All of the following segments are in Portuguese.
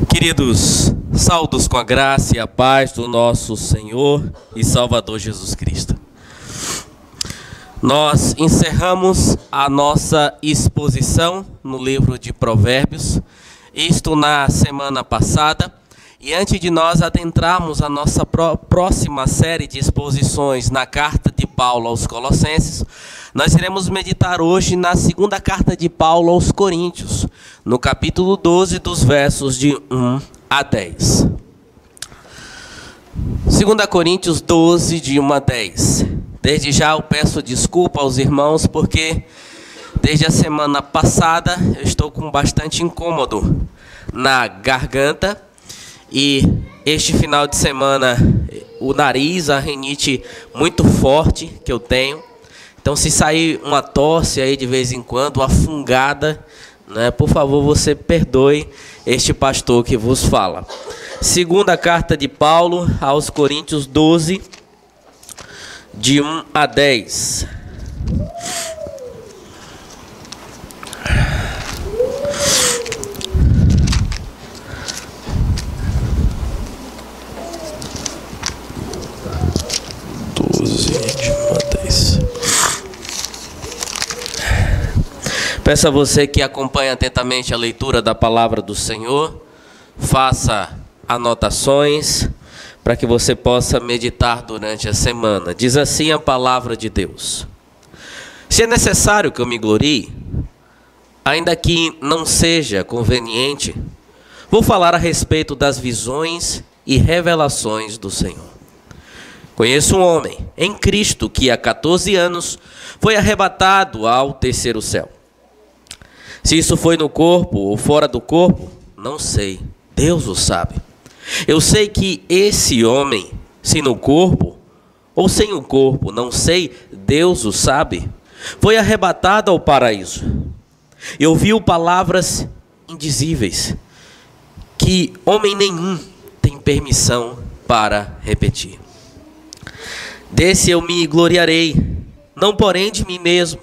Queridos, saudos com a graça e a paz do nosso Senhor e Salvador Jesus Cristo. Nós encerramos a nossa exposição no livro de Provérbios, isto na semana passada, e antes de nós adentrarmos a nossa próxima série de exposições na carta de Paulo aos Colossenses, nós iremos meditar hoje na segunda carta de Paulo aos Coríntios, no capítulo 12, dos versos de 1 a 10. 2 Coríntios 12, de 1 a 10. Desde já eu peço desculpa aos irmãos, porque desde a semana passada eu estou com bastante incômodo na garganta. E este final de semana, o nariz, a rinite muito forte que eu tenho. Então, se sair uma tosse aí de vez em quando, uma fungada, né, por favor, você perdoe este pastor que vos fala. Segunda carta de Paulo aos Coríntios 12, de 1 a 10. Peço a você que acompanhe atentamente a leitura da palavra do Senhor, faça anotações para que você possa meditar durante a semana. Diz assim a palavra de Deus: se é necessário que eu me glorie, ainda que não seja conveniente, vou falar a respeito das visões e revelações do Senhor. Conheço um homem em Cristo que há 14 anos foi arrebatado ao terceiro céu. Se isso foi no corpo ou fora do corpo, não sei, Deus o sabe. Eu sei que esse homem, se no corpo ou sem o corpo, não sei, Deus o sabe, foi arrebatado ao paraíso. E ouviu palavras indizíveis, que homem nenhum tem permissão para repetir. Desse eu me gloriarei, não porém de mim mesmo,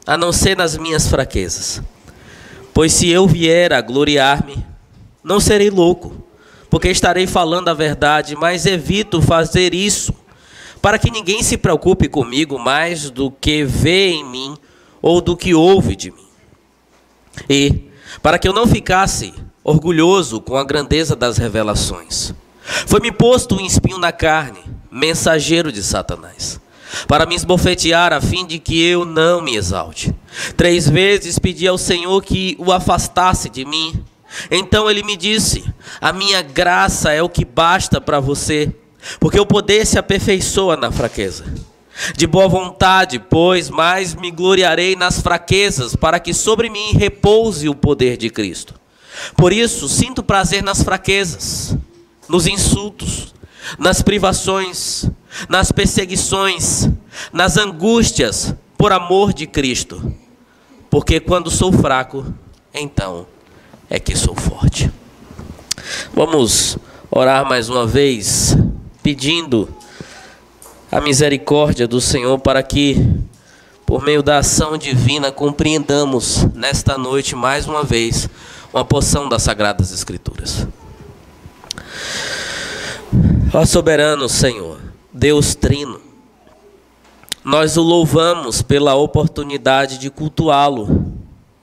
a não ser nas minhas fraquezas. Pois se eu vier a gloriar-me, não serei louco, porque estarei falando a verdade, mas evito fazer isso, para que ninguém se preocupe comigo mais do que vê em mim ou do que ouve de mim. E, para que eu não ficasse orgulhoso com a grandeza das revelações, foi-me posto um espinho na carne, mensageiro de Satanás, para me esbofetear a fim de que eu não me exalte. 3 vezes pedi ao Senhor que o afastasse de mim. Então ele me disse: a minha graça é o que basta para você, porque o poder se aperfeiçoa na fraqueza. De boa vontade, pois, mais me gloriarei nas fraquezas, para que sobre mim repouse o poder de Cristo. Por isso, sinto prazer nas fraquezas, nos insultos, nas privações, nas perseguições, nas angústias, por amor de Cristo. Porque quando sou fraco, então é que sou forte. Vamos orar mais uma vez, pedindo a misericórdia do Senhor para que, por meio da ação divina, compreendamos nesta noite mais uma vez uma porção das Sagradas Escrituras. Ó soberano Senhor, Deus Trino, nós o louvamos pela oportunidade de cultuá-lo,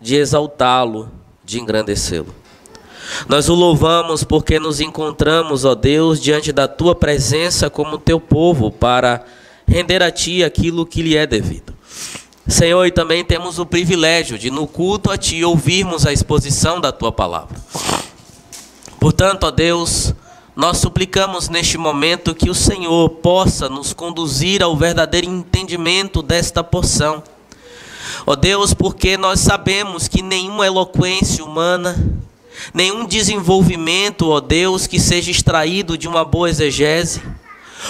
de exaltá-lo, de engrandecê-lo. Nós o louvamos porque nos encontramos, ó Deus, diante da tua presença como teu povo, para render a ti aquilo que lhe é devido. Senhor, e também temos o privilégio de, no culto a ti, ouvirmos a exposição da tua palavra. Portanto, ó Deus, nós suplicamos neste momento que o Senhor possa nos conduzir ao verdadeiro entendimento desta porção. Ó Deus, porque nós sabemos que nenhuma eloquência humana, nenhum desenvolvimento, ó Deus, que seja extraído de uma boa exegese,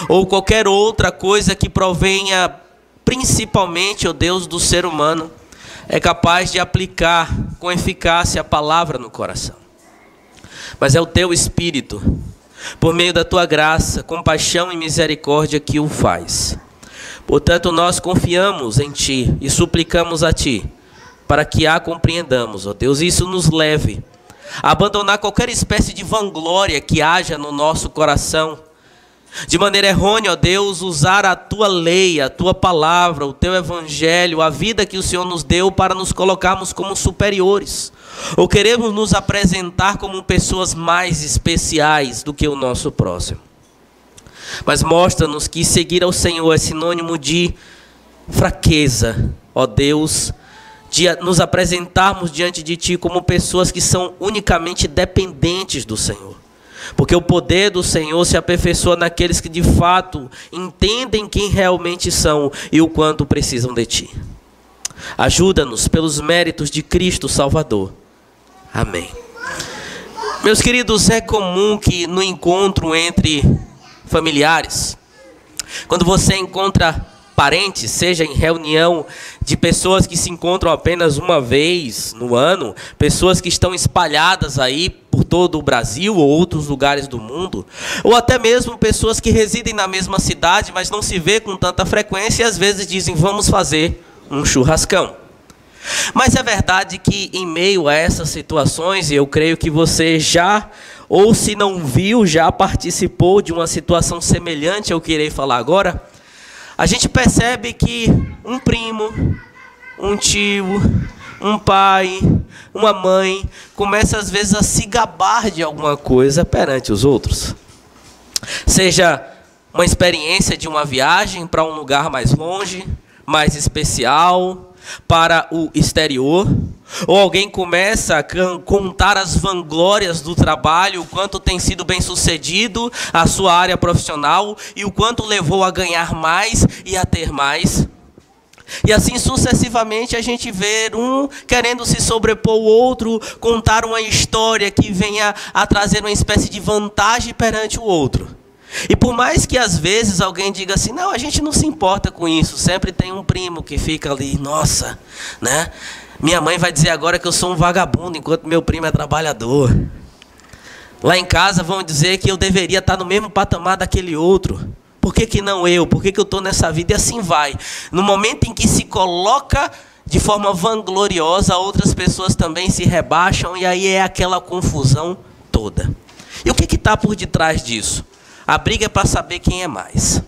ou qualquer outra coisa que provenha principalmente, ó Deus, do ser humano, é capaz de aplicar com eficácia a palavra no coração. Mas é o teu Espírito, por meio da tua graça, compaixão e misericórdia, que o faz. Portanto, nós confiamos em ti e suplicamos a ti, para que a compreendamos, ó Deus, e isso nos leve abandonar qualquer espécie de vanglória que haja no nosso coração. De maneira errônea, ó Deus, usar a tua lei, a tua palavra, o teu evangelho, a vida que o Senhor nos deu para nos colocarmos como superiores. Ou queremos nos apresentar como pessoas mais especiais do que o nosso próximo. Mas mostra-nos que seguir ao Senhor é sinônimo de fraqueza, ó Deus, de nos apresentarmos diante de Ti como pessoas que são unicamente dependentes do Senhor. Porque o poder do Senhor se aperfeiçoa naqueles que de fato entendem quem realmente são e o quanto precisam de Ti. Ajuda-nos pelos méritos de Cristo Salvador. Amém. Meus queridos, é comum que no encontro entre familiares, quando você encontra parentes, seja em reunião de pessoas que se encontram apenas uma vez no ano, pessoas que estão espalhadas aí por todo o Brasil ou outros lugares do mundo, ou até mesmo pessoas que residem na mesma cidade, mas não se vê com tanta frequência e às vezes dizem, vamos fazer um churrascão. Mas é verdade que em meio a essas situações, e eu creio que você já, ou se não viu, já participou de uma situação semelhante ao que irei falar agora, a gente percebe que um primo, um tio, um pai, uma mãe, começa às vezes a se gabar de alguma coisa perante os outros. Seja uma experiência de uma viagem para um lugar mais longe, mais especial, para o exterior, ou alguém começa a contar as vanglórias do trabalho, o quanto tem sido bem sucedido a sua área profissional e o quanto levou a ganhar mais e a ter mais. E assim sucessivamente a gente vê um querendo se sobrepor ao outro, contar uma história que venha a trazer uma espécie de vantagem perante o outro. E por mais que às vezes alguém diga assim, não, a gente não se importa com isso, sempre tem um primo que fica ali, nossa, né? Minha mãe vai dizer agora que eu sou um vagabundo, enquanto meu primo é trabalhador. Lá em casa vão dizer que eu deveria estar no mesmo patamar daquele outro. Por que que não eu? Por que que eu estou nessa vida? E assim vai. No momento em que se coloca de forma vangloriosa, outras pessoas também se rebaixam e aí é aquela confusão toda. E o que está por detrás disso? A briga é para saber quem é mais.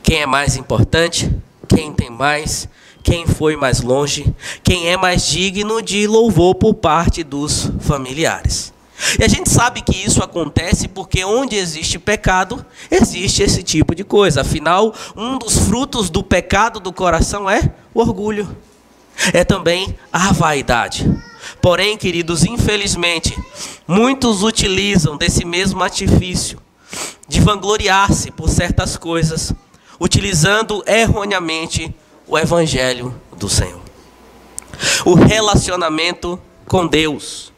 Quem é mais importante, quem tem mais, quem foi mais longe, quem é mais digno de louvor por parte dos familiares. E a gente sabe que isso acontece porque onde existe pecado, existe esse tipo de coisa. Afinal, um dos frutos do pecado do coração é o orgulho. É também a vaidade. Porém, queridos, infelizmente, muitos utilizam desse mesmo artifício de vangloriar-se por certas coisas, utilizando erroneamente o evangelho do Senhor. O relacionamento com Deus,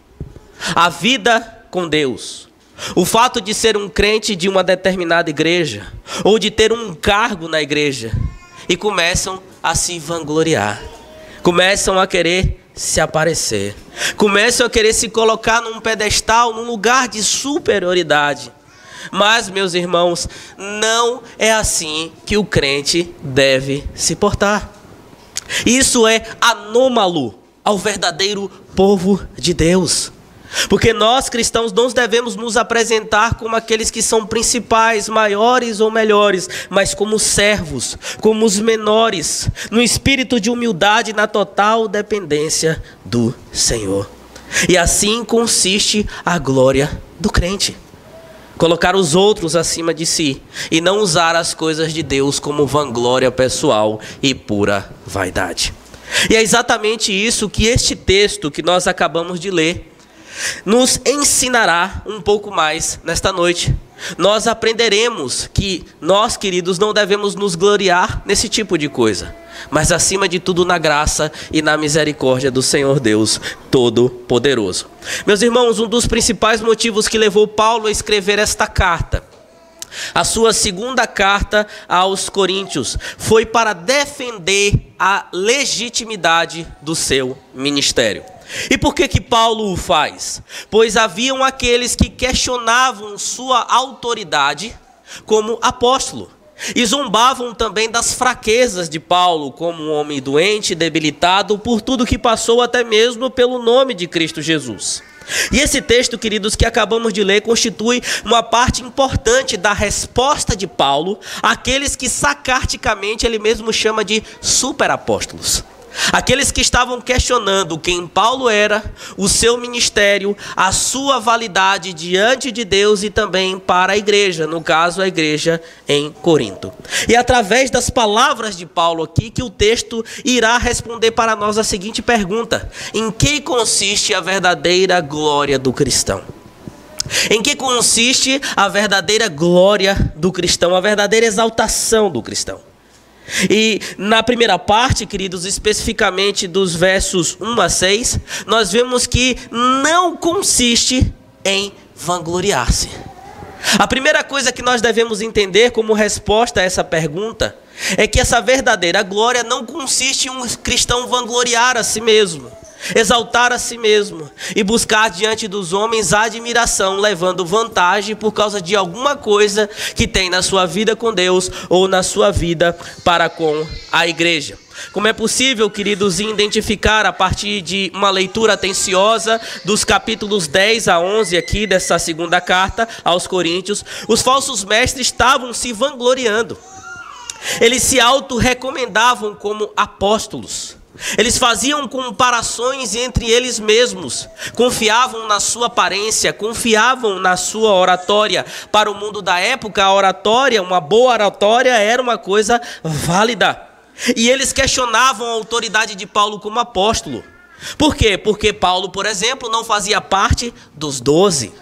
a vida com Deus, o fato de ser um crente de uma determinada igreja, ou de ter um cargo na igreja, e começam a se vangloriar, começam a querer se aparecer, começam a querer se colocar num pedestal, num lugar de superioridade. Mas, meus irmãos, não é assim que o crente deve se portar. Isso é anômalo ao verdadeiro povo de Deus. Porque nós cristãos não devemos nos apresentar como aqueles que são principais, maiores ou melhores, mas como servos, como os menores, no espírito de humildade, na total dependência do Senhor. E assim consiste a glória do crente. Colocar os outros acima de si e não usar as coisas de Deus como vanglória pessoal e pura vaidade. E é exatamente isso que este texto que nós acabamos de ler nos ensinará um pouco mais nesta noite. Nós aprenderemos que nós, queridos, não devemos nos gloriar nesse tipo de coisa, mas acima de tudo na graça e na misericórdia do Senhor Deus Todo-Poderoso. Meus irmãos, um dos principais motivos que levou Paulo a escrever esta carta, a sua segunda carta aos Coríntios, foi para defender a legitimidade do seu ministério. E por que que Paulo o faz? Pois haviam aqueles que questionavam sua autoridade como apóstolo e zombavam também das fraquezas de Paulo como um homem doente, debilitado por tudo que passou, até mesmo pelo nome de Cristo Jesus. E esse texto, queridos, que acabamos de ler, constitui uma parte importante da resposta de Paulo àqueles que sarcasticamente ele mesmo chama de superapóstolos. Aqueles que estavam questionando quem Paulo era, o seu ministério, a sua validade diante de Deus e também para a igreja, no caso a igreja em Corinto. E através das palavras de Paulo aqui que o texto irá responder para nós a seguinte pergunta: em que consiste a verdadeira glória do cristão? Em que consiste a verdadeira glória do cristão, a verdadeira exaltação do cristão? E na primeira parte, queridos, especificamente dos versos 1 a 6, nós vemos que não consiste em vangloriar-se. A primeira coisa que nós devemos entender como resposta a essa pergunta é que essa verdadeira glória não consiste em um cristão vangloriar a si mesmo, exaltar a si mesmo e buscar diante dos homens admiração, levando vantagem por causa de alguma coisa que tem na sua vida com Deus ou na sua vida para com a igreja. Como é possível, queridos, identificar a partir de uma leitura atenciosa dos capítulos 10 a 11 aqui dessa segunda carta aos Coríntios, os falsos mestres estavam se vangloriando. Eles se auto-recomendavam como apóstolos. Eles faziam comparações entre eles mesmos, confiavam na sua aparência, confiavam na sua oratória. Para o mundo da época, a oratória, uma boa oratória, era uma coisa válida. E eles questionavam a autoridade de Paulo como apóstolo. Por quê? Porque Paulo, por exemplo, não fazia parte dos 12.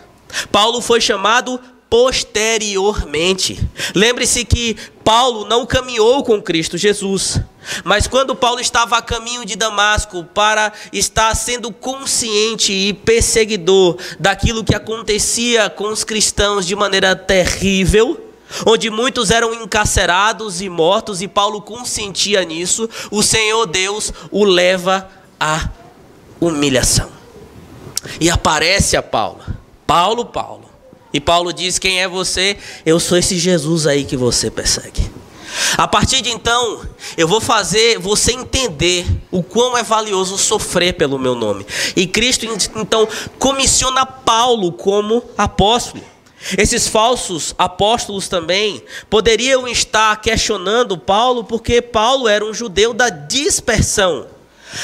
Paulo foi chamado posteriormente. Lembre-se que Paulo não caminhou com Cristo Jesus, mas quando Paulo estava a caminho de Damasco para estar sendo consciente e perseguidor daquilo que acontecia com os cristãos de maneira terrível, onde muitos eram encarcerados e mortos, e Paulo consentia nisso, o Senhor Deus o leva à humilhação. E aparece a Paulo. E Paulo diz: quem é você? Eu sou esse Jesus aí que você persegue. A partir de então, eu vou fazer você entender o quão é valioso sofrer pelo meu nome. E Cristo então comissiona Paulo como apóstolo. Esses falsos apóstolos também poderiam estar questionando Paulo, porque Paulo era um judeu da dispersão.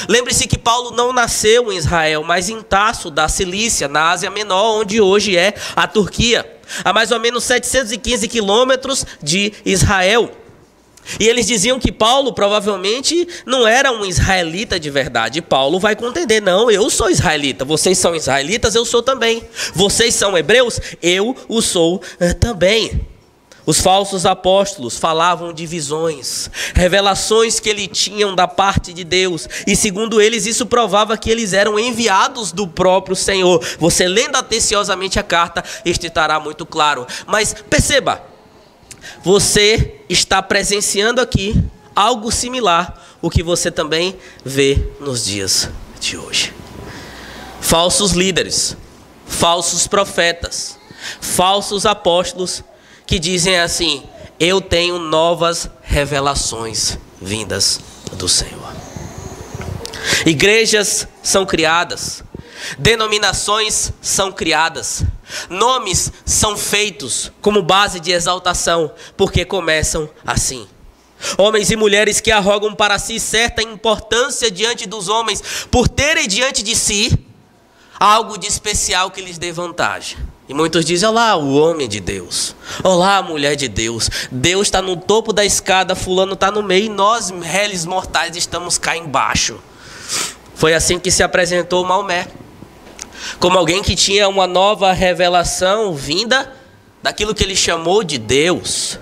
Lembre-se que Paulo não nasceu em Israel, mas em Tarso, da Cilícia, na Ásia Menor, onde hoje é a Turquia, a mais ou menos 715 quilômetros de Israel. E eles diziam que Paulo provavelmente não era um israelita de verdade. Paulo vai contender: não, eu sou israelita, vocês são israelitas, eu sou também. Vocês são hebreus, eu o sou também. Os falsos apóstolos falavam de visões, revelações que eles tinham da parte de Deus. E segundo eles, isso provava que eles eram enviados do próprio Senhor. Você lendo atenciosamente a carta, isto estará muito claro. Mas perceba, você está presenciando aqui algo similar ao que você também vê nos dias de hoje. Falsos líderes, falsos profetas, falsos apóstolos que dizem assim: eu tenho novas revelações vindas do Senhor. Igrejas são criadas, denominações são criadas, nomes são feitos como base de exaltação, porque começam assim. Homens e mulheres que arrogam para si certa importância diante dos homens, por terem diante de si algo de especial que lhes dê vantagem. E muitos dizem: olá, o homem de Deus. Olá, a mulher de Deus. Deus está no topo da escada, fulano está no meio, e nós, réis mortais, estamos cá embaixo. Foi assim que se apresentou Maomé, como alguém que tinha uma nova revelação vinda daquilo que ele chamou de Deus.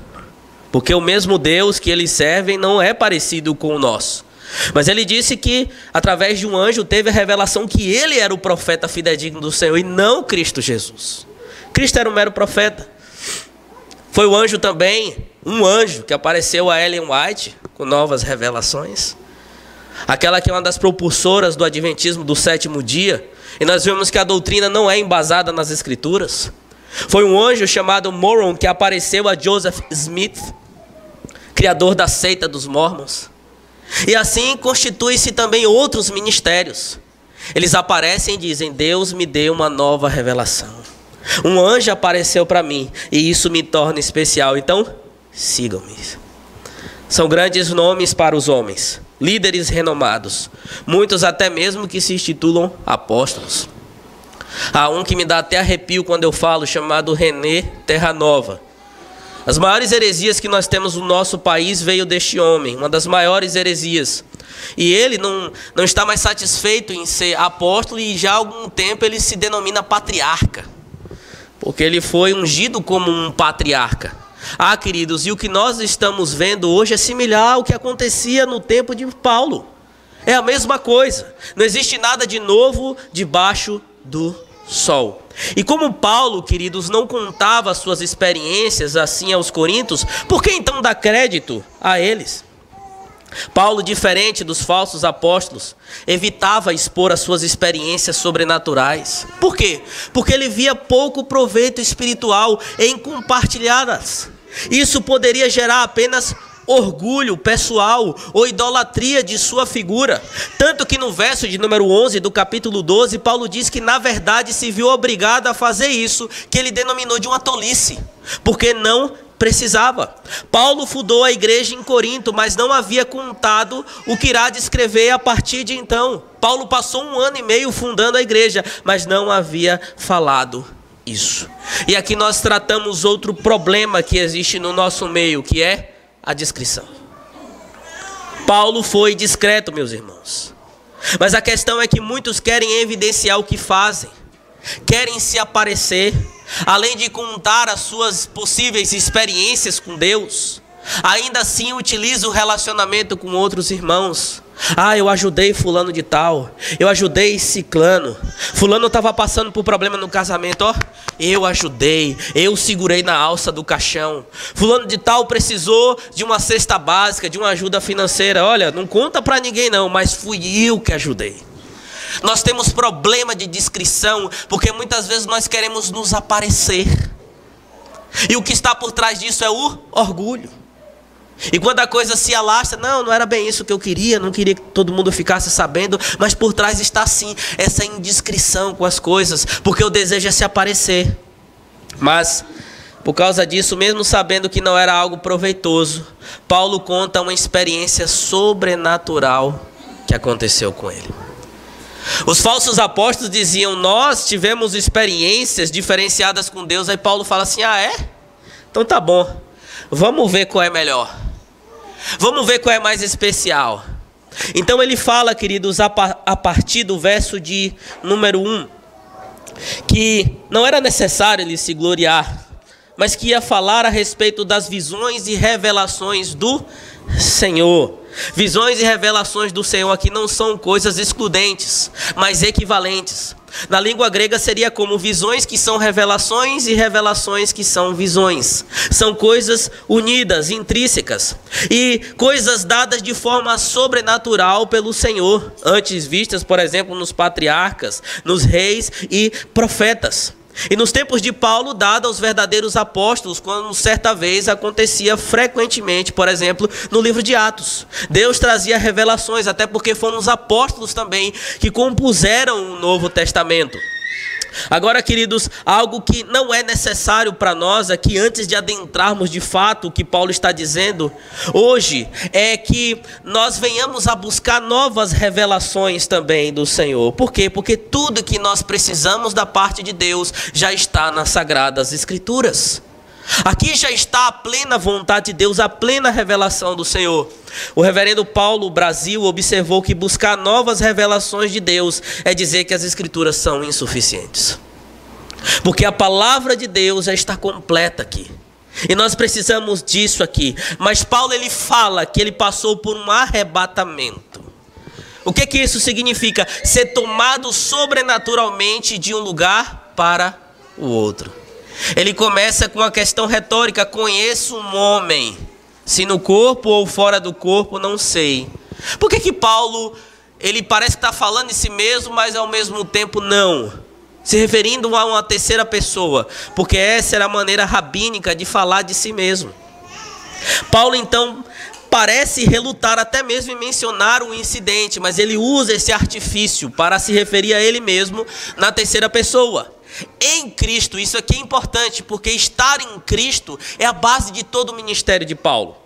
Porque o mesmo Deus que eles servem não é parecido com o nosso. Mas ele disse que através de um anjo teve a revelação que ele era o profeta fidedigno do Senhor e não Cristo Jesus. Cristo era um mero profeta. Foi o anjo também, um anjo que apareceu a Ellen White com novas revelações. Aquela que é uma das propulsoras do adventismo do sétimo dia. E nós vemos que a doutrina não é embasada nas escrituras. Foi um anjo chamado Moron que apareceu a Joseph Smith, criador da seita dos Mormons. E assim constituem-se também outros ministérios. Eles aparecem e dizem: Deus me deu uma nova revelação. Um anjo apareceu para mim e isso me torna especial. Então, sigam-me. São grandes nomes para os homens, líderes renomados, muitos até mesmo que se intitulam apóstolos. Há um que me dá até arrepio quando eu falo, chamado René Terranova. As maiores heresias que nós temos no nosso país veio deste homem, uma das maiores heresias. E ele não está mais satisfeito em ser apóstolo e já há algum tempo ele se denomina patriarca, porque ele foi ungido como um patriarca. Ah, queridos, e o que nós estamos vendo hoje é similar ao que acontecia no tempo de Paulo. É a mesma coisa. Não existe nada de novo debaixo do sol. E como Paulo, queridos, não contava as suas experiências assim aos coríntios, por que então dar crédito a eles? Paulo, diferente dos falsos apóstolos, evitava expor as suas experiências sobrenaturais. Por quê? Porque ele via pouco proveito espiritual em compartilhá-las. Isso poderia gerar apenas orgulho pessoal ou idolatria de sua figura. Tanto que no verso de número 11 do capítulo 12, Paulo diz que na verdade se viu obrigado a fazer isso, que ele denominou de uma tolice, porque não precisava. Paulo fundou a igreja em Corinto, mas não havia contado o que irá descrever a partir de então. Paulo passou 1 ano e meio fundando a igreja, mas não havia falado isso. E aqui nós tratamos outro problema que existe no nosso meio, que é a discrição. Paulo foi discreto, meus irmãos. Mas a questão é que muitos querem evidenciar o que fazem, querem se aparecer, além de contar as suas possíveis experiências com Deus, ainda assim utiliza o relacionamento com outros irmãos. Ah, eu ajudei fulano de tal, eu ajudei ciclano, fulano estava passando por problema no casamento, ó, eu ajudei, eu segurei na alça do caixão, fulano de tal precisou de uma cesta básica, de uma ajuda financeira, olha, não conta para ninguém não, mas fui eu que ajudei. Nós temos problema de discrição, porque muitas vezes nós queremos nos aparecer, e o que está por trás disso é o orgulho. E quando a coisa se alastra, não era bem isso que eu queria, não queria que todo mundo ficasse sabendo, mas por trás está sim essa indiscrição com as coisas, porque o desejo é se aparecer. Mas por causa disso, mesmo sabendo que não era algo proveitoso, Paulo conta uma experiência sobrenatural que aconteceu com ele. Os falsos apóstolos diziam: nós tivemos experiências diferenciadas com Deus. Aí Paulo fala assim: ah, é? Então tá bom, vamos ver qual é melhor, vamos ver qual é mais especial. Então ele fala, queridos, a partir do verso de número 1, que não era necessário ele se gloriar, mas que ia falar a respeito das visões e revelações do Senhor. Visões e revelações do Senhor aqui não são coisas excludentes, mas equivalentes. Na língua grega seria como visões que são revelações e revelações que são visões. São coisas unidas, intrínsecas, e coisas dadas de forma sobrenatural pelo Senhor, antes vistas, por exemplo, nos patriarcas, nos reis e profetas. E nos tempos de Paulo, dada aos verdadeiros apóstolos, quando certa vez acontecia frequentemente, por exemplo, no livro de Atos. Deus trazia revelações, até porque foram os apóstolos também que compuseram o Novo Testamento. Agora, queridos, algo que não é necessário para nós aqui, antes de adentrarmos de fato o que Paulo está dizendo hoje, é que nós venhamos a buscar novas revelações também do Senhor. Por quê? Porque tudo que nós precisamos da parte de Deus já está nas Sagradas Escrituras. Aqui já está a plena vontade de Deus, a plena revelação do Senhor. O reverendo Paulo Brasil observou que buscar novas revelações de Deus é dizer que as Escrituras são insuficientes, porque a palavra de Deus já está completa aqui, e nós precisamos disso aqui. Mas Paulo, ele fala que ele passou por um arrebatamento. O que isso significa? Ser tomado sobrenaturalmente de um lugar para o outro. Ele começa com uma questão retórica: conheço um homem, se no corpo ou fora do corpo, não sei. Por que Paulo, ele parece que está falando de si mesmo, mas ao mesmo tempo não, se referindo a uma terceira pessoa? Porque essa era a maneira rabínica de falar de si mesmo. Paulo então parece relutar até mesmo em mencionar o incidente, mas ele usa esse artifício para se referir a ele mesmo na terceira pessoa. Em Cristo, isso aqui é importante, porque estar em Cristo é a base de todo o ministério de Paulo.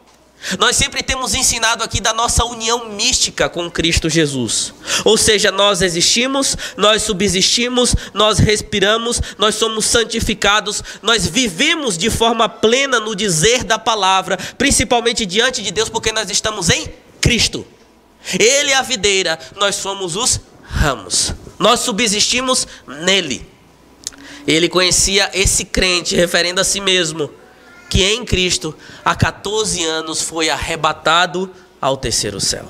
Nós sempre temos ensinado aqui da nossa união mística com Cristo Jesus. Ou seja, nós existimos, nós subsistimos, nós respiramos, nós somos santificados, nós vivemos de forma plena no dizer da palavra, principalmente diante de Deus, porque nós estamos em Cristo. Ele é a videira, nós somos os ramos. Nós subsistimos nele. Ele conhecia esse crente, referendo a si mesmo, que em Cristo, há 14 anos, foi arrebatado ao terceiro céu.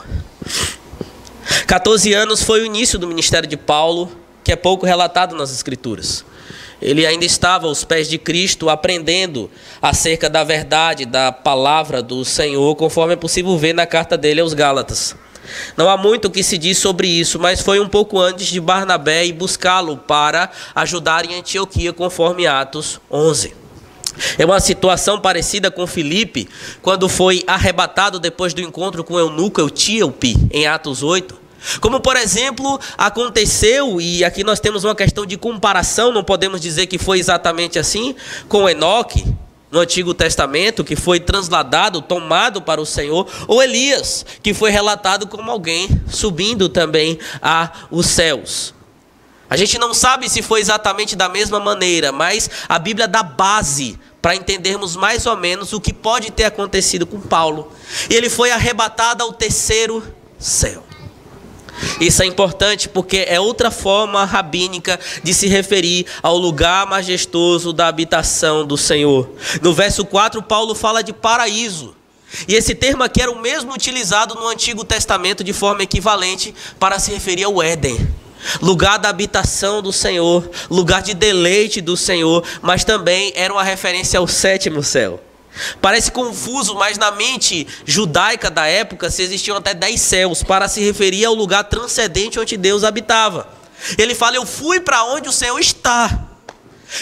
14 anos foi o início do ministério de Paulo, que é pouco relatado nas Escrituras. Ele ainda estava aos pés de Cristo, aprendendo acerca da verdade, da palavra do Senhor, conforme é possível ver na carta dele aos Gálatas. Não há muito o que se diz sobre isso, mas foi um pouco antes de Barnabé ir buscá-lo para ajudar em Antioquia, conforme Atos 11. É uma situação parecida com Filipe, quando foi arrebatado depois do encontro com o eunuco Etíope, em Atos 8. Como, por exemplo, aconteceu, e aqui nós temos uma questão de comparação, não podemos dizer que foi exatamente assim, com Enoque, no Antigo Testamento, que foi transladado, tomado para o Senhor, ou Elias, que foi relatado como alguém subindo também aos céus. A gente não sabe se foi exatamente da mesma maneira, mas a Bíblia dá base para entendermos mais ou menos o que pode ter acontecido com Paulo. E ele foi arrebatado ao terceiro céu. Isso é importante porque é outra forma rabínica de se referir ao lugar majestoso da habitação do Senhor. No verso 4, Paulo fala de paraíso. E esse termo aqui era o mesmo utilizado no Antigo Testamento de forma equivalente para se referir ao Éden. Lugar da habitação do Senhor, lugar de deleite do Senhor, mas também era uma referência ao sétimo céu. Parece confuso, mas na mente judaica da época se existiam até 10 céus para se referir ao lugar transcendente onde Deus habitava. Ele fala: eu fui para onde o Senhor está.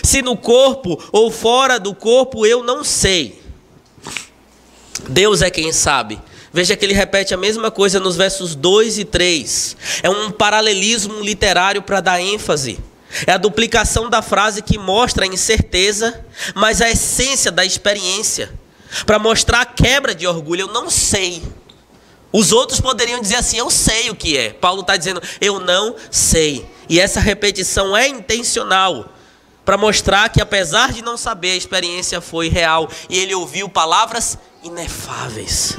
Se no corpo ou fora do corpo, eu não sei. Deus é quem sabe. Veja que ele repete a mesma coisa nos versos 2 e 3. É um paralelismo literário para dar ênfase. É a duplicação da frase que mostra a incerteza, mas a essência da experiência. Para mostrar a quebra de orgulho. Eu não sei. Os outros poderiam dizer assim: eu sei o que é. Paulo está dizendo: eu não sei. E essa repetição é intencional, para mostrar que apesar de não saber, a experiência foi real. E ele ouviu palavras inefáveis.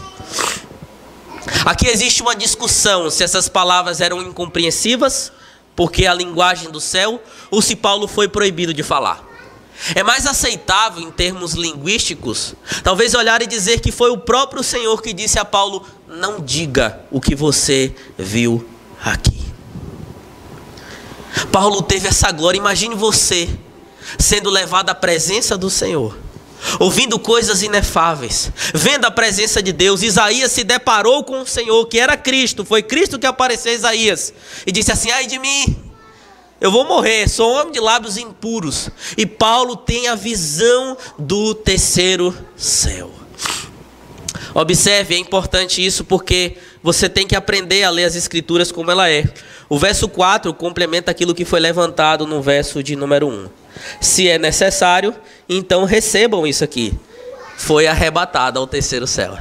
Aqui existe uma discussão se essas palavras eram incompreensivas, porque a linguagem do céu, ou se Paulo foi proibido de falar. É mais aceitável em termos linguísticos, talvez olhar e dizer que foi o próprio Senhor que disse a Paulo: não diga o que você viu aqui. Paulo teve essa glória. Imagine você sendo levado à presença do Senhor, ouvindo coisas inefáveis, vendo a presença de Deus. Isaías se deparou com o Senhor, que era Cristo. Foi Cristo que apareceu a Isaías e disse assim: ai de mim, eu vou morrer, sou homem de lábios impuros. E Paulo tem a visão do terceiro céu. Observe, é importante isso porque você tem que aprender a ler as Escrituras como ela é. O verso 4 complementa aquilo que foi levantado no verso de número 1. Se é necessário, então recebam isso aqui: foi arrebatado ao terceiro céu.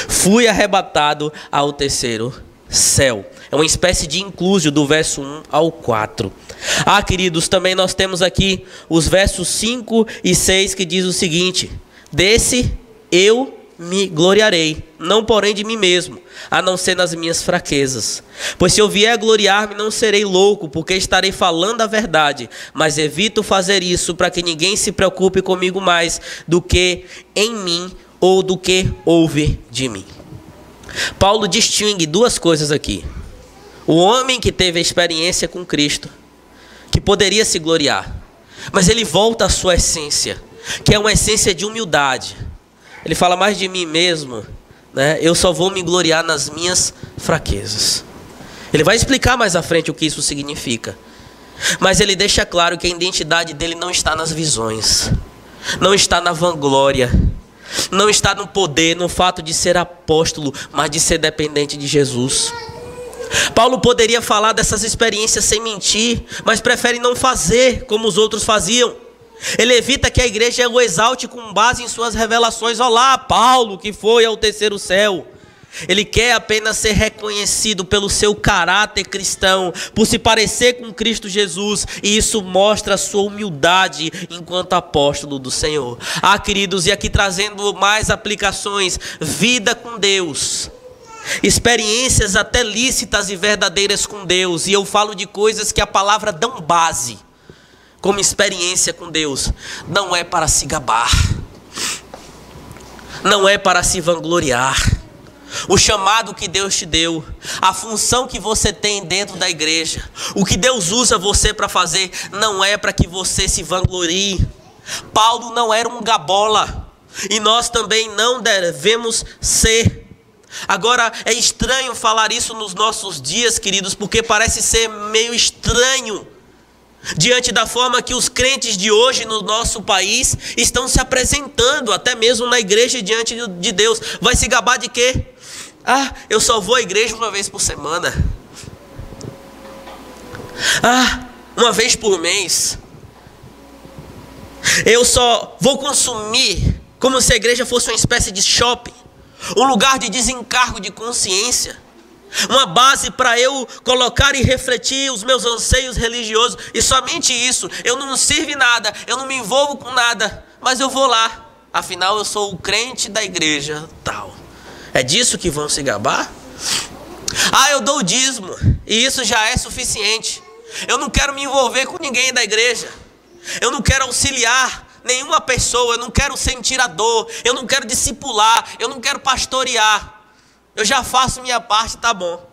Fui arrebatado ao terceiro céu. É uma espécie de inclusio do verso 1 ao 4. Queridos, também nós temos aqui os versos 5 e 6 que diz o seguinte: desse eu me gloriarei, não porém de mim mesmo, a não ser nas minhas fraquezas. Pois se eu vier a gloriar-me, não serei louco, porque estarei falando a verdade, mas evito fazer isso para que ninguém se preocupe comigo mais do que em mim ou do que ouve de mim. Paulo distingue duas coisas aqui: o homem que teve a experiência com Cristo, que poderia se gloriar, mas ele volta à sua essência, que é uma essência de humildade. Ele fala: mais de mim mesmo, né? Eu só vou me gloriar nas minhas fraquezas. Ele vai explicar mais à frente o que isso significa. Mas ele deixa claro que a identidade dele não está nas visões, não está na vanglória, Não está no poder, no fato de ser apóstolo, mas de ser dependente de Jesus. Paulo poderia falar dessas experiências sem mentir, mas prefere não fazer como os outros faziam. Ele evita que a igreja o exalte com base em suas revelações. Olá, Paulo, que foi ao terceiro céu. Ele quer apenas ser reconhecido pelo seu caráter cristão, por se parecer com Cristo Jesus, e isso mostra a sua humildade enquanto apóstolo do Senhor. Queridos, e aqui trazendo mais aplicações: vida com Deus, experiências até lícitas e verdadeiras com Deus, e eu falo de coisas que a palavra dão base, como experiência com Deus, não é para se gabar, não é para se vangloriar. O chamado que Deus te deu, a função que você tem dentro da igreja, o que Deus usa você para fazer, não é para que você se vanglorie. Paulo não era um gabola, e nós também não devemos ser. Agora, é estranho falar isso nos nossos dias, queridos, porque parece ser meio estranho diante da forma que os crentes de hoje no nosso país estão se apresentando, até mesmo na igreja diante de Deus. Vai se gabar de quê? Eu só vou à igreja uma vez por semana. Uma vez por mês. Eu só vou consumir como se a igreja fosse uma espécie de shopping, um lugar de desencargo de consciência, uma base para eu colocar e refletir os meus anseios religiosos, e somente isso. Eu não sirvo em nada, eu não me envolvo com nada, mas eu vou lá, afinal eu sou o crente da igreja tal. É disso que vão se gabar? Eu dou o dízimo, e isso já é suficiente. Eu não quero me envolver com ninguém da igreja, eu não quero auxiliar nenhuma pessoa, eu não quero sentir a dor, eu não quero discipular, eu não quero pastorear. Eu já faço minha parte, tá bom.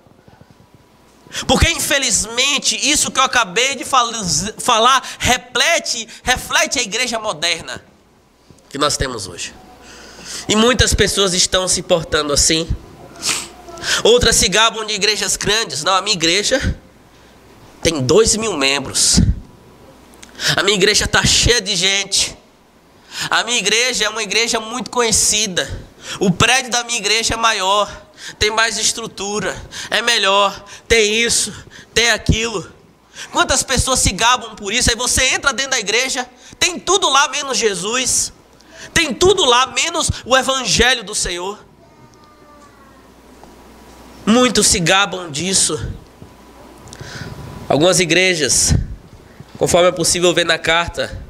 Porque infelizmente isso que eu acabei de falar reflete a igreja moderna que nós temos hoje. E muitas pessoas estão se portando assim. Outras se gabam de igrejas grandes. Não, a minha igreja tem 2.000 membros. A minha igreja está cheia de gente. A minha igreja é uma igreja muito conhecida. O prédio da minha igreja é maior, tem mais estrutura, é melhor, tem isso, tem aquilo. Quantas pessoas se gabam por isso? Aí você entra dentro da igreja, tem tudo lá menos Jesus, tem tudo lá menos o evangelho do Senhor. Muitos se gabam disso. Algumas igrejas, conforme é possível ver na carta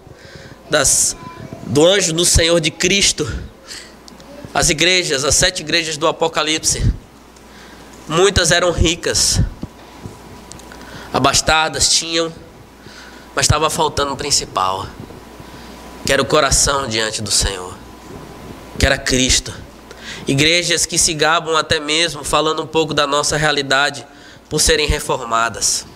do anjo do Senhor de Cristo, as igrejas, as 7 igrejas do Apocalipse, muitas eram ricas, abastadas, tinham, mas estava faltando o principal, que era o coração diante do Senhor, que era Cristo. Igrejas que se gabam até mesmo, falando um pouco da nossa realidade, por serem reformadas.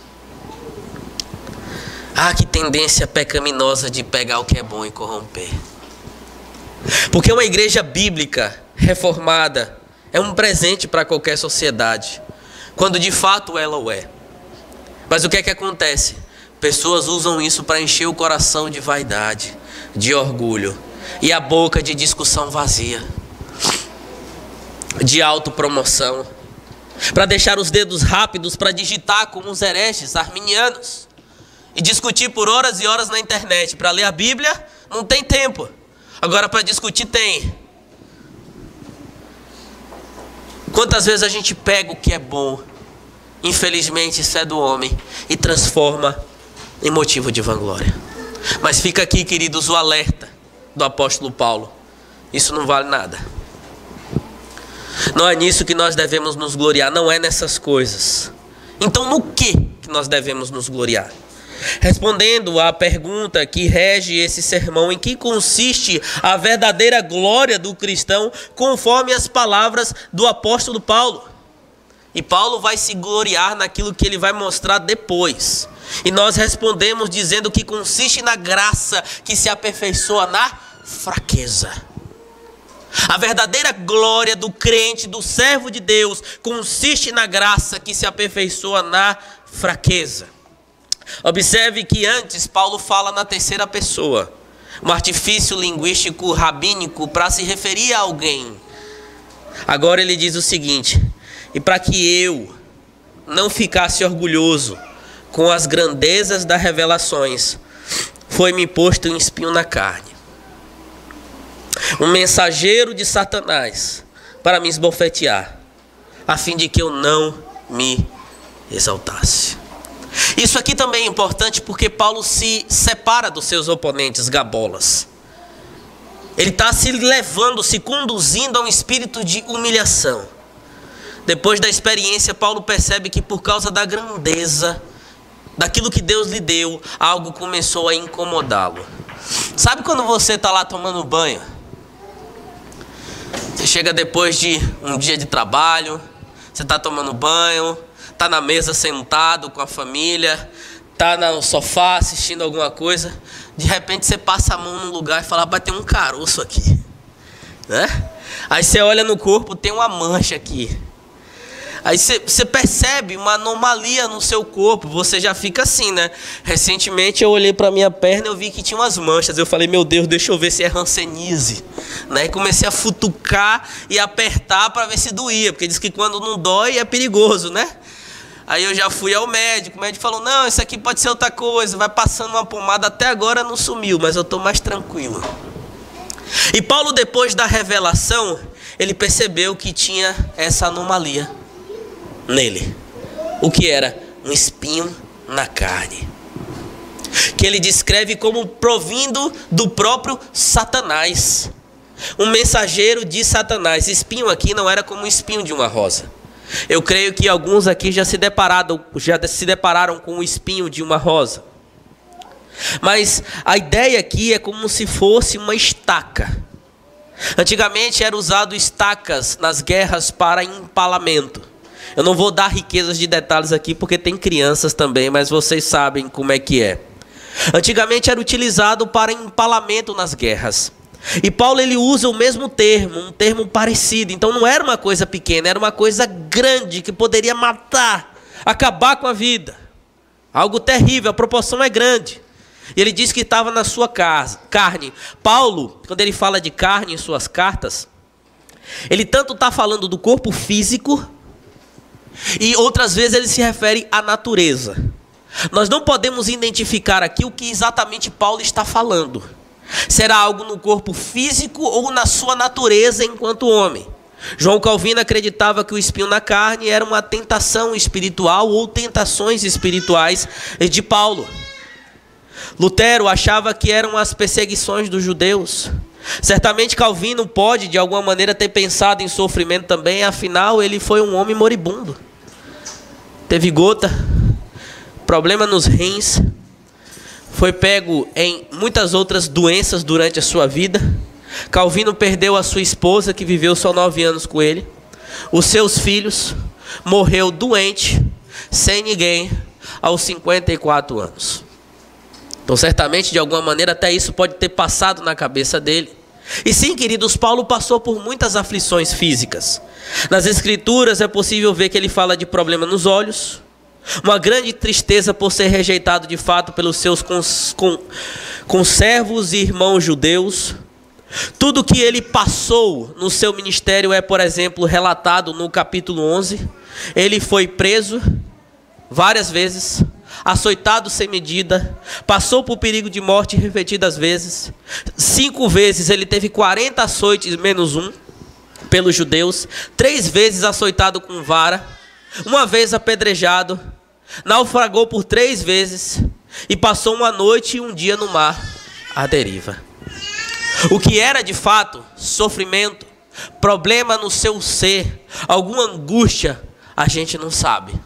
Que tendência pecaminosa de pegar o que é bom e corromper. Porque uma igreja bíblica, reformada, é um presente para qualquer sociedade, quando de fato ela o é. Mas o que é que acontece? Pessoas usam isso para encher o coração de vaidade, de orgulho, e a boca de discussão vazia, de autopromoção, para deixar os dedos rápidos para digitar como os hereges arminianos, e discutir por horas e horas na internet. Para ler a Bíblia não tem tempo, agora para discutir tem. Quantas vezes a gente pega o que é bom, infelizmente isso é do homem, e transforma em motivo de vanglória. Mas fica aqui, queridos, o alerta do apóstolo Paulo: isso não vale nada. Não é nisso que nós devemos nos gloriar, não é nessas coisas. Então no que nós devemos nos gloriar? Respondendo à pergunta que rege esse sermão: em que consiste a verdadeira glória do cristão, conforme as palavras do apóstolo Paulo. E Paulo vai se gloriar naquilo que ele vai mostrar depois. E nós respondemos dizendo que consiste na graça que se aperfeiçoa na fraqueza. A verdadeira glória do crente, do servo de Deus, consiste na graça que se aperfeiçoa na fraqueza. Observe que antes Paulo fala na terceira pessoa. um artifício linguístico rabínico para se referir a alguém. Agora ele diz o seguinte: e para que eu não ficasse orgulhoso com as grandezas das revelações, foi-me posto um espinho na carne, um mensageiro de Satanás, para me esbofetear, a fim de que eu não me exaltasse. Isso aqui também é importante porque Paulo se separa dos seus oponentes gabolas. Ele está se levando, se conduzindo a um espírito de humilhação. Depois da experiência, Paulo percebe que por causa da grandeza daquilo que Deus lhe deu, algo começou a incomodá-lo. Sabe quando você está lá tomando banho? Você chega depois de um dia de trabalho, você está tomando banho, está na mesa sentado com a família, está no sofá assistindo alguma coisa, de repente você passa a mão num lugar e fala: vai ter um caroço aqui, né? Aí você olha no corpo, tem uma mancha aqui. Aí você percebe uma anomalia no seu corpo, você já fica assim, né? Recentemente eu olhei para minha perna e eu vi que tinha umas manchas. Eu falei: meu Deus, deixa eu ver se é hanseníase, né? E comecei a futucar e apertar para ver se doía, porque diz que quando não dói é perigoso, né? Aí eu já fui ao médico, o médico falou: não, isso aqui pode ser outra coisa, vai passando uma pomada, até agora não sumiu, mas eu estou mais tranquilo. E Paulo, depois da revelação, ele percebeu que tinha essa anomalia nele. O que era? Um espinho na carne, que ele descreve como provindo do próprio Satanás, um mensageiro de Satanás. Espinho aqui não era como o espinho de uma rosa. Eu creio que alguns aqui já se depararam com o espinho de uma rosa. Mas a ideia aqui é como se fosse uma estaca. Antigamente era usado estacas nas guerras para empalamento. Eu não vou dar riquezas de detalhes aqui porque tem crianças também, mas vocês sabem como é que é. Antigamente era utilizado para empalamento nas guerras. E Paulo, ele usa o mesmo termo, um termo parecido. Então não era uma coisa pequena, era uma coisa grande que poderia matar, acabar com a vida. Algo terrível, a proporção é grande. E ele diz que estava na sua carne. Paulo, quando ele fala de carne em suas cartas, ele tanto está falando do corpo físico, e outras vezes ele se refere à natureza. Nós não podemos identificar aqui o que exatamente Paulo está falando. Será algo no corpo físico ou na sua natureza enquanto homem? João Calvino acreditava que o espinho na carne era uma tentação espiritual ou tentações espirituais de Paulo. Lutero achava que eram as perseguições dos judeus. Certamente Calvino pode de alguma maneira ter pensado em sofrimento também, afinal ele foi um homem moribundo. Teve gota, problema nos rins, foi pego em muitas outras doenças durante a sua vida. Calvino perdeu a sua esposa, que viveu só 9 anos com ele, os seus filhos, morreu doente, sem ninguém, aos 54 anos. Então certamente de alguma maneira até isso pode ter passado na cabeça dele. E sim, queridos, Paulo passou por muitas aflições físicas. Nas escrituras é possível ver que ele fala de problema nos olhos, uma grande tristeza por ser rejeitado de fato pelos seus conservos e irmãos judeus. Tudo que ele passou no seu ministério é, por exemplo, relatado no capítulo 11. Ele foi preso várias vezes, açoitado sem medida, passou por perigo de morte repetidas vezes. 5 vezes ele teve 40 açoites menos 1 pelos judeus. 3 vezes açoitado com vara. 1 vez apedrejado. Naufragou por 3 vezes. E passou 1 noite e 1 dia no mar à deriva. O que era de fato sofrimento, problema no seu ser, alguma angústia, a gente não sabe.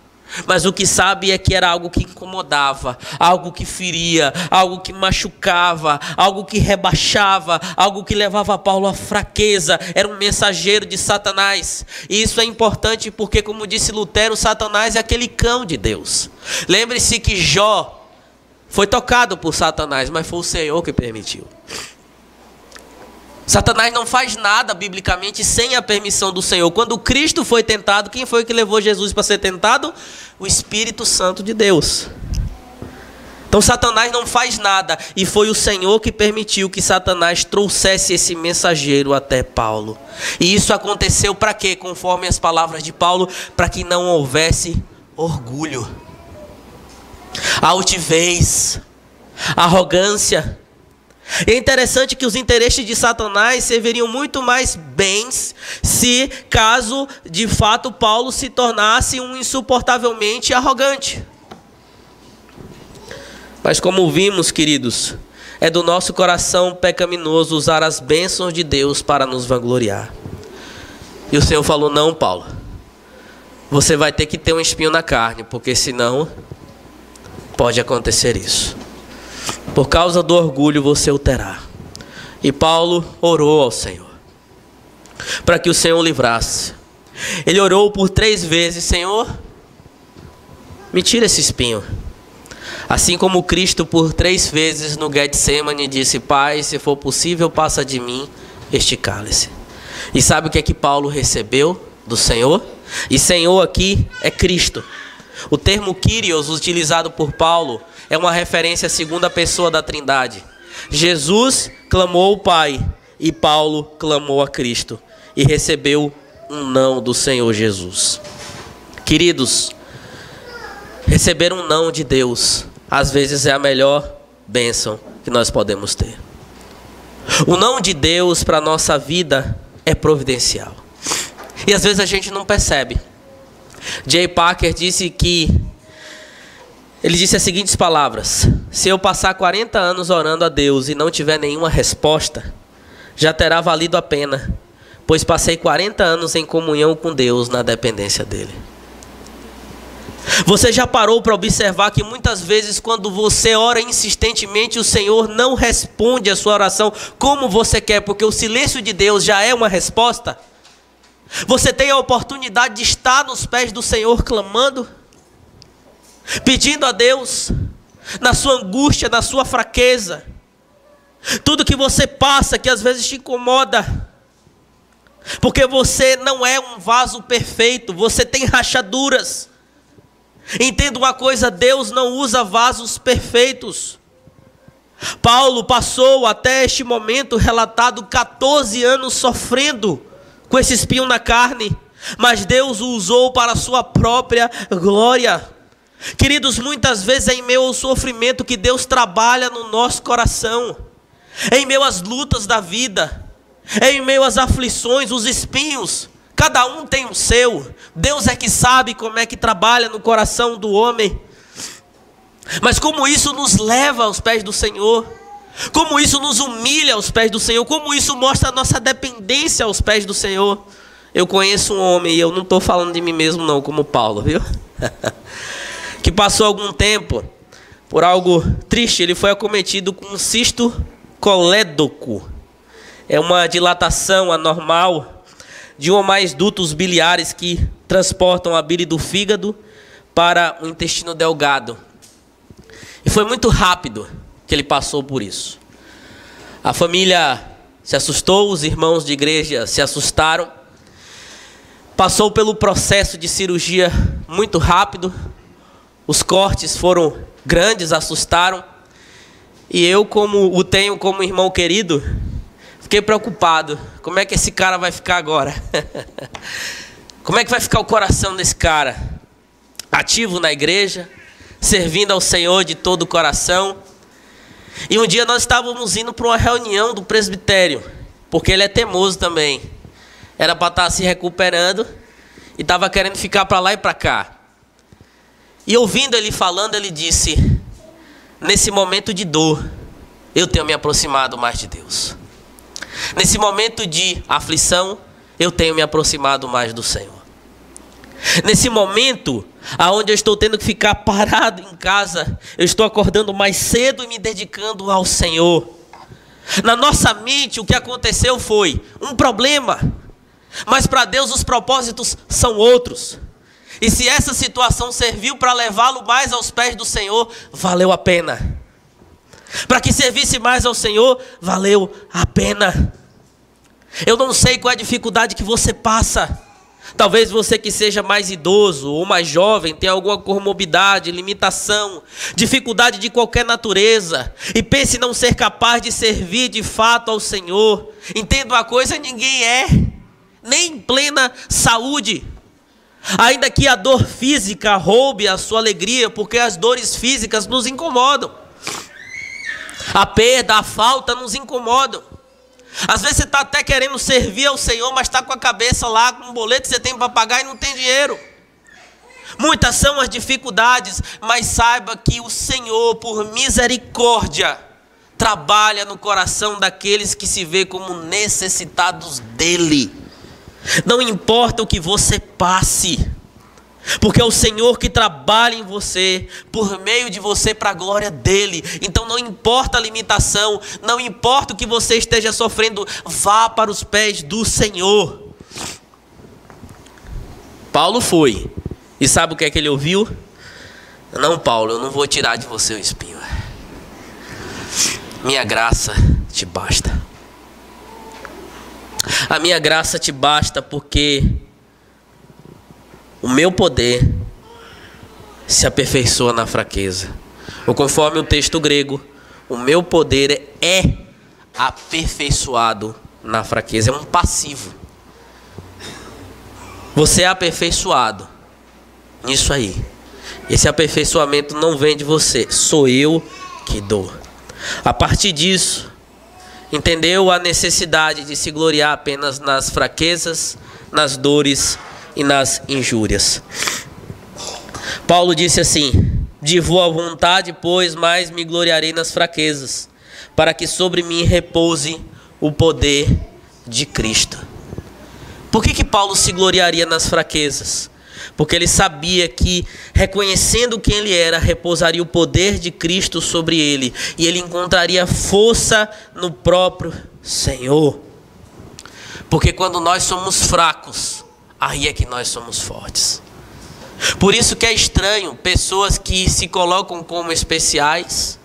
Mas o que sabe é que era algo que incomodava, algo que feria, algo que machucava, algo que rebaixava, algo que levava Paulo à fraqueza. Era um mensageiro de Satanás. E isso é importante porque, como disse Lutero, Satanás é aquele cão de Deus. Lembre-se que Jó foi tocado por Satanás, mas foi o Senhor que permitiu. Satanás não faz nada biblicamente sem a permissão do Senhor. Quando Cristo foi tentado, quem foi que levou Jesus para ser tentado? O Espírito Santo de Deus. Então Satanás não faz nada, e foi o Senhor que permitiu que Satanás trouxesse esse mensageiro até Paulo. E isso aconteceu para quê? Conforme as palavras de Paulo, para que não houvesse orgulho, altivez, arrogância. E é interessante que os interesses de Satanás serviriam muito mais bens se, caso de fato Paulo se tornasse um insuportavelmente arrogante. Mas como vimos, queridos, é do nosso coração pecaminoso usar as bênçãos de Deus para nos vangloriar. E o Senhor falou: não, Paulo, você vai ter que ter um espinho na carne, porque senão pode acontecer isso. Por causa do orgulho você o terá. E Paulo orou ao Senhor para que o Senhor o livrasse. Ele orou por 3 vezes: Senhor, me tira esse espinho. Assim como Cristo por 3 vezes no Getsemane disse: Pai, se for possível, passa de mim este cálice. E sabe o que é que Paulo recebeu do Senhor? E Senhor aqui é Cristo. O termo Kyrios utilizado por Paulo é uma referência à segunda pessoa da Trindade. Jesus clamou ao Pai e Paulo clamou a Cristo e recebeu um não do Senhor Jesus. Queridos, receber um não de Deus às vezes é a melhor bênção que nós podemos ter. O não de Deus para a nossa vida é providencial. E às vezes a gente não percebe. J. Packer disse ele disse as seguintes palavras: se eu passar 40 anos orando a Deus e não tiver nenhuma resposta, já terá valido a pena, pois passei 40 anos em comunhão com Deus na dependência dele. Você já parou para observar que muitas vezes quando você ora insistentemente, o Senhor não responde a sua oração como você quer, porque o silêncio de Deus já é uma resposta? Você tem a oportunidade de estar nos pés do Senhor clamando, pedindo a Deus, na sua angústia, na sua fraqueza, tudo que você passa que às vezes te incomoda, porque você não é um vaso perfeito, você tem rachaduras. Entenda uma coisa: Deus não usa vasos perfeitos. Paulo passou até este momento relatado 14 anos sofrendo com esse espinho na carne, mas Deus o usou para a sua própria glória. Queridos, muitas vezes é em meio ao sofrimento que Deus trabalha no nosso coração, em meio às lutas da vida, em meio às aflições, os espinhos. Cada um tem o seu. Deus é que sabe como é que trabalha no coração do homem. Mas como isso nos leva aos pés do Senhor, como isso nos humilha aos pés do Senhor, como isso mostra a nossa dependência aos pés do Senhor. Eu conheço um homem, e eu não estou falando de mim mesmo não, como Paulo, viu? Que passou algum tempo por algo triste. Ele foi acometido com um cisto colédoco. É uma dilatação anormal de um ou mais dutos biliares que transportam a bile do fígado para o intestino delgado. E foi muito rápido que ele passou por isso. A família se assustou, os irmãos de igreja se assustaram. Passou pelo processo de cirurgia muito rápido. Os cortes foram grandes, assustaram. E eu, como o tenho como irmão querido, fiquei preocupado. Como é que esse cara vai ficar agora? Como é que vai ficar o coração desse cara? Ativo na igreja, servindo ao Senhor de todo o coração. E um dia nós estávamos indo para uma reunião do presbitério, porque ele é teimoso também. Era para estar se recuperando e estava querendo ficar para lá e para cá. E ouvindo ele falando, ele disse: nesse momento de dor, eu tenho me aproximado mais de Deus. Nesse momento de aflição, eu tenho me aproximado mais do Senhor. Nesse momento, aonde eu estou tendo que ficar parado em casa, eu estou acordando mais cedo e me dedicando ao Senhor. Na nossa mente, o que aconteceu foi um problema, mas para Deus os propósitos são outros. E se essa situação serviu para levá-lo mais aos pés do Senhor, valeu a pena. Para que servisse mais ao Senhor, valeu a pena. Eu não sei qual é a dificuldade que você passa, Talvez você que seja mais idoso ou mais jovem tenha alguma comorbidade, limitação, dificuldade de qualquer natureza e pense não ser capaz de servir de fato ao Senhor. Entenda uma coisa, ninguém é, nem em plena saúde. Ainda que a dor física roube a sua alegria, porque as dores físicas nos incomodam. A perda, a falta nos incomodam. Às vezes você está até querendo servir ao Senhor, mas está com a cabeça lá com um boleto que você tem para pagar e não tem dinheiro. Muitas são as dificuldades, mas saiba que o Senhor, por misericórdia, trabalha no coração daqueles que se vê como necessitados dEle. Não importa o que você passe, porque é o Senhor que trabalha em você, por meio de você, para a glória dEle. Então não importa a limitação, não importa o que você esteja sofrendo, vá para os pés do Senhor. Paulo foi, e sabe o que é que ele ouviu? Não, Paulo, eu não vou tirar de você o espinho. Minha graça te basta. A minha graça te basta porque o meu poder se aperfeiçoa na fraqueza. Ou conforme o texto grego, o meu poder é aperfeiçoado na fraqueza. É um passivo. Você é aperfeiçoado nisso aí. Esse aperfeiçoamento não vem de você, sou eu que dou. A partir disso, entendeu a necessidade de se gloriar apenas nas fraquezas, nas dores e nas injúrias. Paulo disse assim: de boa vontade, pois, mais me gloriarei nas fraquezas, para que sobre mim repouse o poder de Cristo. Por que Paulo se gloriaria nas fraquezas? Porque ele sabia que, reconhecendo quem ele era, repousaria o poder de Cristo sobre ele, e ele encontraria força no próprio Senhor. Porque quando nós somos fracos, aí é que nós somos fortes. Por isso que é estranho pessoas que se colocam como especiais,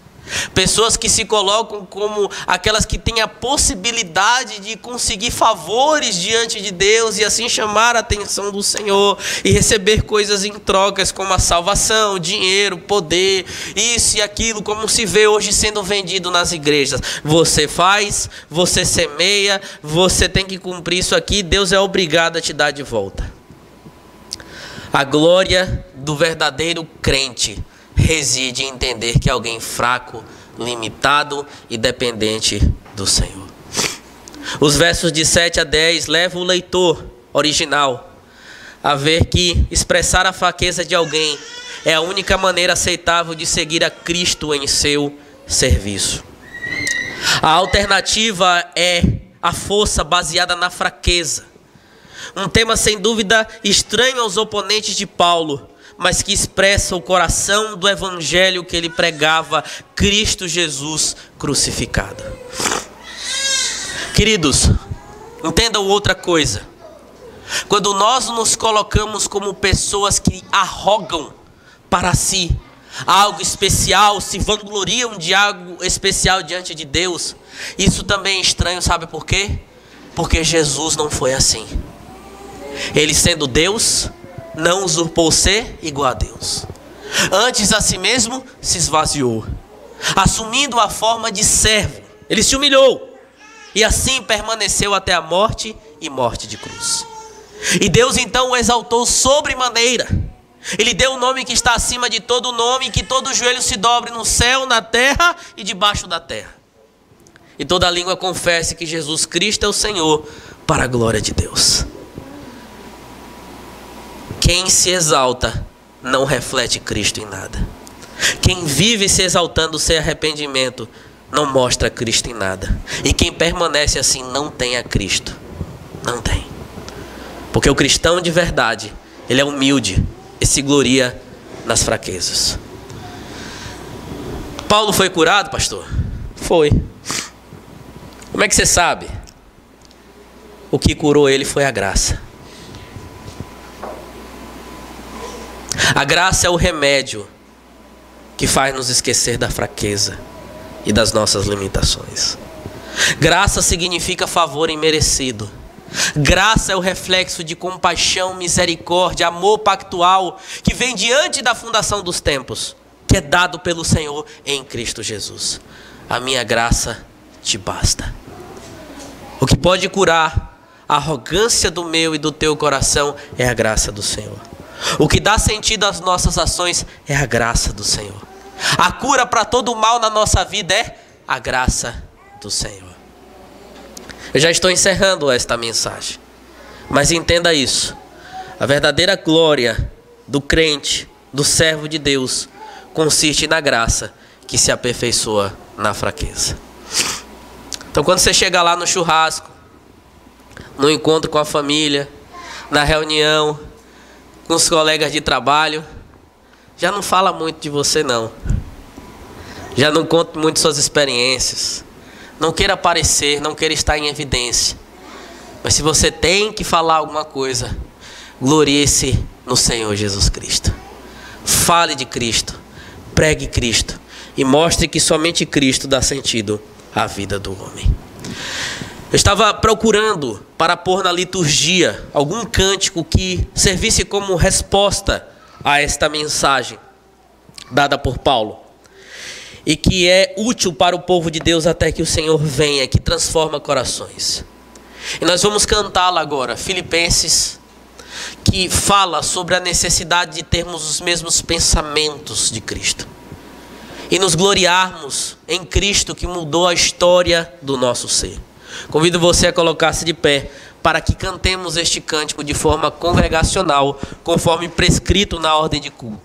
pessoas que se colocam como aquelas que têm a possibilidade de conseguir favores diante de Deus e assim chamar a atenção do Senhor e receber coisas em trocas como a salvação, dinheiro, poder, isso e aquilo, como se vê hoje sendo vendido nas igrejas. Você faz, você semeia, você tem que cumprir isso aqui, Deus é obrigado a te dar de volta. A glória do verdadeiro crente reside em entender que é alguém fraco, limitado e dependente do Senhor. Os versos de 7 a 10 levam o leitor original a ver que expressar a fraqueza de alguém é a única maneira aceitável de seguir a Cristo em seu serviço. A alternativa é a força baseada na fraqueza. Um tema sem dúvida estranho aos oponentes de Paulo, mas que expressa o coração do evangelho que ele pregava, Cristo Jesus crucificado. Queridos, entendam outra coisa. Quando nós nos colocamos como pessoas que arrogam para si algo especial, se vangloriam de algo especial diante de Deus, isso também é estranho, sabe por quê? Porque Jesus não foi assim. Ele, sendo Deus, não usurpou ser igual a Deus. Antes a si mesmo se esvaziou, assumindo a forma de servo. Ele se humilhou e assim permaneceu até a morte e morte de cruz. E Deus então o exaltou sobremaneira. Ele deu o nome que está acima de todo nome, que todo joelho se dobre no céu, na terra e debaixo da terra. E toda língua confesse que Jesus Cristo é o Senhor, para a glória de Deus. Quem se exalta não reflete Cristo em nada. Quem vive se exaltando sem arrependimento não mostra Cristo em nada. E quem permanece assim não tem a Cristo. Não tem. Porque o cristão de verdade, ele é humilde e se gloria nas fraquezas. Paulo foi curado, pastor? Foi. Como é que você sabe? O que curou ele foi a graça. A graça é o remédio que faz nos esquecer da fraqueza e das nossas limitações. Graça significa favor imerecido. Graça é o reflexo de compaixão, misericórdia, amor pactual que vem diante da fundação dos tempos, que é dado pelo Senhor em Cristo Jesus. A minha graça te basta. O que pode curar a arrogância do meu e do teu coração é a graça do Senhor. O que dá sentido às nossas ações é a graça do Senhor. A cura para todo o mal na nossa vida é a graça do Senhor. Eu já estou encerrando esta mensagem, mas entenda isso: a verdadeira glória do crente, do servo de Deus, consiste na graça que se aperfeiçoa na fraqueza. Então, quando você chega lá no churrasco, no encontro com a família, na reunião, com os colegas de trabalho, já não fala muito de você não. Já não conta muito suas experiências. Não queira aparecer, não queira estar em evidência. Mas se você tem que falar alguma coisa, glorie-se no Senhor Jesus Cristo. Fale de Cristo, pregue Cristo e mostre que somente Cristo dá sentido à vida do homem. Eu estava procurando para pôr na liturgia algum cântico que servisse como resposta a esta mensagem dada por Paulo e que é útil para o povo de Deus até que o Senhor venha, que transforma corações. E nós vamos cantá-la agora, Filipenses, que fala sobre a necessidade de termos os mesmos pensamentos de Cristo e nos gloriarmos em Cristo que mudou a história do nosso ser. Convido você a colocar-se de pé para que cantemos este cântico de forma congregacional, conforme prescrito na ordem de culto.